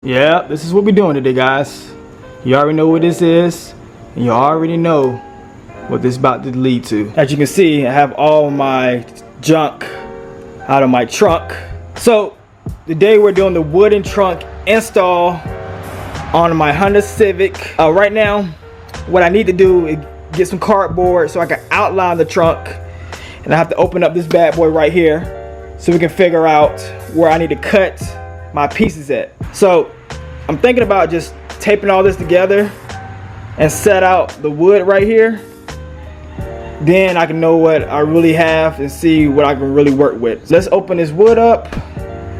Yeah, this is what we're doing today, guys. You already know what this is, and you already know what this is about to lead to. As you can see, I have all my junk out of my trunk. So today we're doing the wooden trunk install on my Honda Civic. Right now, what I need to do is get some cardboard so I can outline the trunk, and I have to open up this bad boy right here so we can figure out where I need to cut my pieces at. So I'm thinking about just taping all this together and set out the wood right here. Then I can know what I really have and see what I can really work with. So let's open this wood up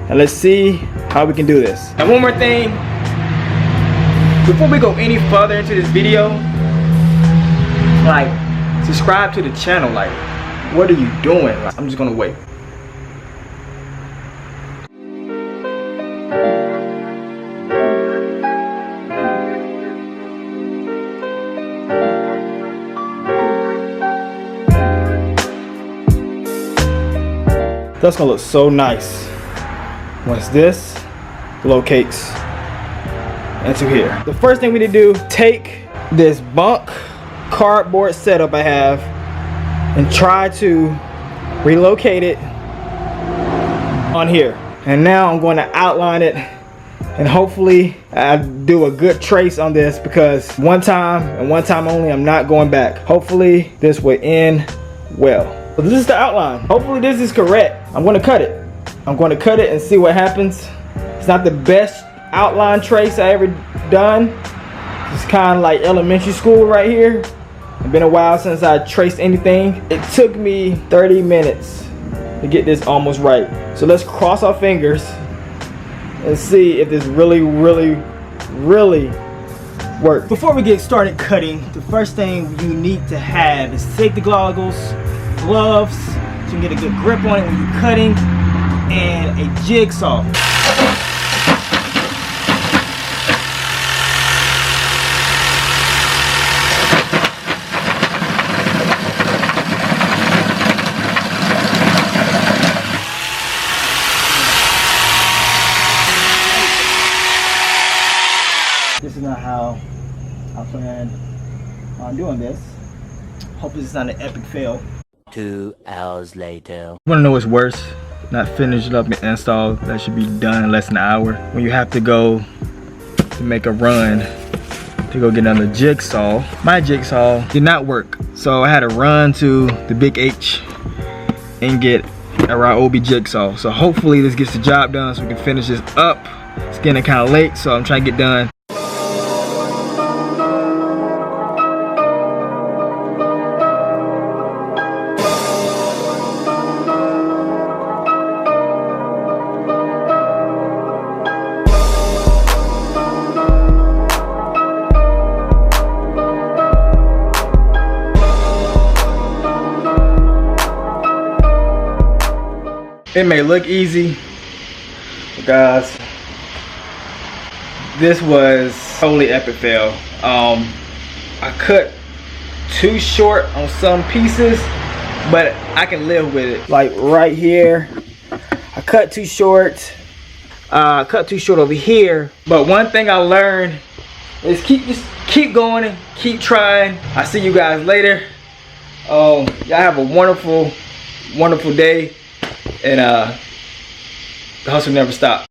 and let's see how we can do this. And one more thing, before we go any further into this video, like, subscribe to the channel. Like, what are you doing? Like, I'm just gonna wait. That's gonna look so nice once this locates into here. The first thing we need to do, take this bunk cardboard setup I have and try to relocate it on here. And now I'm going to outline it, and hopefully I do a good trace on this, because one time and one time only, I'm not going back. Hopefully this will end well. But this is the outline. Hopefully this is correct. I'm going to cut it. I'm going to cut it and see what happens. It's not the best outline trace I ever done. It's kind of like elementary school right here. It's been a while since I traced anything. It took me 30 minutes to get this almost right. So let's cross our fingers and see if this really works. Before we get started cutting, the first thing you need to have is safety goggles, gloves, so you can get a good grip on it when you're cutting, and a jigsaw. This is not how I plan on doing this. Hopefully it's not an epic fail. 2 hours later. You wanna know what's worse? Not finished up and installed. That should be done in less than an hour. When you have to go to make a run to go get another jigsaw. My jigsaw did not work, so I had to run to the Big H and get a Ryobi jigsaw. So hopefully this gets the job done so we can finish this up. It's getting kind of late, so I'm trying to get done. It may look easy, but guys, this was totally epic fail. I cut too short on some pieces, but I can live with it. Like right here, I cut too short. Cut too short over here. But one thing I learned is just keep going and keep trying. I'll see you guys later. Y'all have a wonderful day. And the hustle never stops.